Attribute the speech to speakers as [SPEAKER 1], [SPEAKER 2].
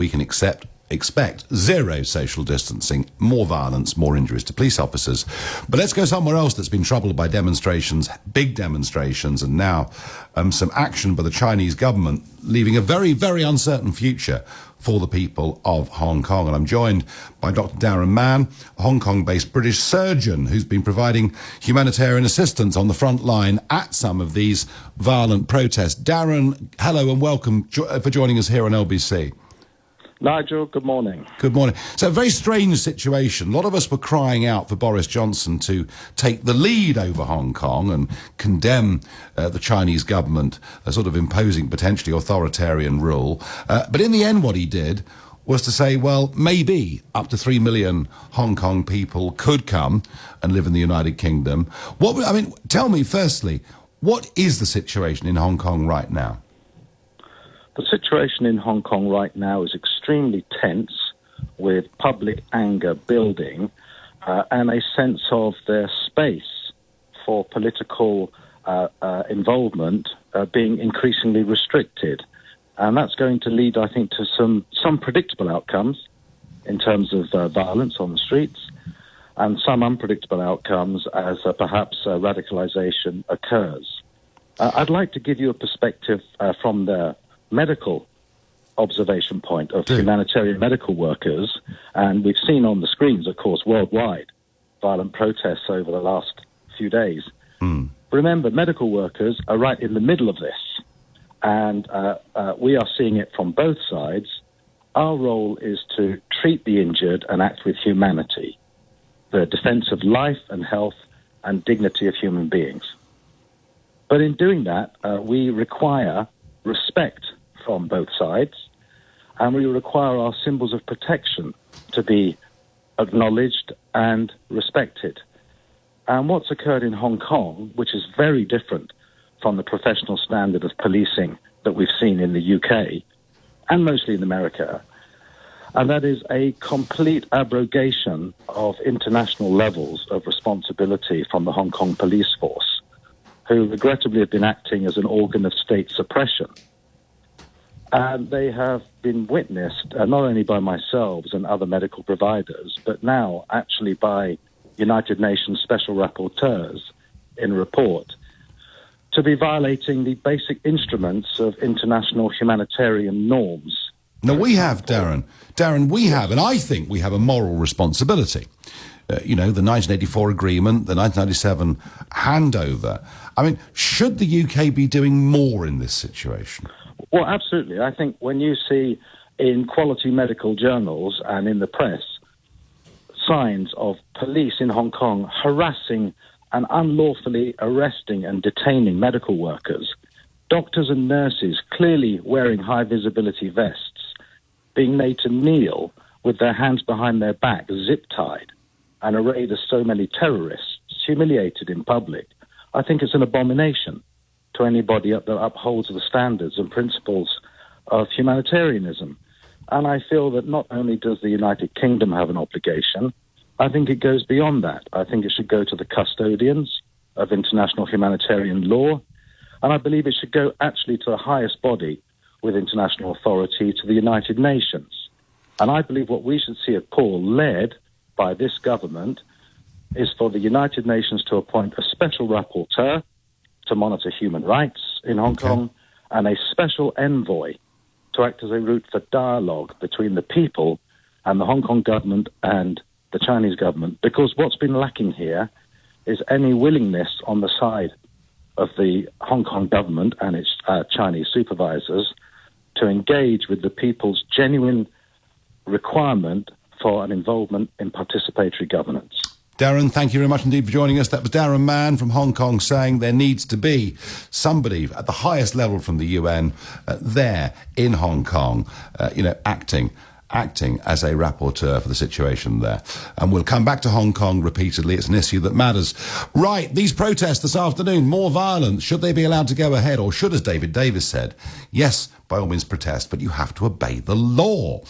[SPEAKER 1] we can expect zero social distancing, more violence, more injuries to police officers. But let's go somewhere else that's been troubled by demonstrations, big demonstrations, and now some action by the Chinese government, leaving a very, very uncertain future for the people of Hong Kong. And I'm joined by Dr. Darren Mann, a Hong Kong-based British surgeon who's been providing humanitarian assistance on the front line at some of these violent protests. Darren, hello and welcome for joining us here on LBC.
[SPEAKER 2] Nigel, good morning.
[SPEAKER 1] Good morning. So a very strange situation. A lot of us were crying out for Boris Johnson to take the lead over Hong Kong and condemn the Chinese government, sort of imposing potentially authoritarian rule. But in the end, what he did was to say, well, maybe up to 3 million Hong Kong people could come and live in the United Kingdom. Tell me, firstly, what is the situation in Hong Kong right now?
[SPEAKER 2] The situation in Hong Kong right now is extremely tense, with public anger building and a sense of their space for political involvement being increasingly restricted. And that's going to lead, I think, to some predictable outcomes in terms of violence on the streets and some unpredictable outcomes as perhaps radicalization occurs. I'd like to give you a perspective from the medical observation point of humanitarian medical workers, and we've seen on the screens, of course, worldwide, violent protests over the last few days. Remember, medical workers are right in the middle of this, and we are seeing it from both sides. Our role is to treat the injured and act with humanity, the defense of life and health and dignity of human beings. But in doing that, we require respect from both sides, and we require our symbols of protection to be acknowledged and respected. And what's occurred in Hong Kong, which is very different from the professional standard of policing that we've seen in the UK and mostly in America, and that is a complete abrogation of international levels of responsibility from the Hong Kong police force, who regrettably have been acting as an organ of state suppression. And they have been witnessed not only by myself and other medical providers, but now actually by United Nations special rapporteurs in a report, to be violating the basic instruments of international humanitarian norms.
[SPEAKER 1] Now, we have, Darren, we have, and I think we have a moral responsibility. The 1984 agreement, the 1997 handover. I mean, should the UK be doing more in this situation?
[SPEAKER 2] Well, absolutely. I think when you see in quality medical journals and in the press signs of police in Hong Kong harassing and unlawfully arresting and detaining medical workers, doctors and nurses clearly wearing high-visibility vests, being made to kneel with their hands behind their back, zip-tied, and arrayed as so many terrorists, humiliated in public, I think it's an abomination to anybody that upholds the standards and principles of humanitarianism. And I feel that not only does the United Kingdom have an obligation, I think it goes beyond that. I think it should go to the custodians of international humanitarian law, and I believe it should go actually to the highest body with international authority, to the United Nations. And I believe what we should see a call led by this government is for the United Nations to appoint a special rapporteur to monitor human rights in Hong Kong, and a special envoy to act as a route for dialogue between the people and the Hong Kong government and the Chinese government. Because what's been lacking here is any willingness on the side of the Hong Kong government and its Chinese supervisors to engage with the people's genuine requirement for an involvement in participatory governance.
[SPEAKER 1] Darren, thank you very much indeed for joining us. That was Darren Mann from Hong Kong saying there needs to be somebody at the highest level from the UN there in Hong Kong, acting as a rapporteur for the situation there. And we'll come back to Hong Kong repeatedly. It's an issue that matters. Right, these protests this afternoon, more violence. Should they be allowed to go ahead? Or should, as David Davis said, yes, by all means protest, but you have to obey the law.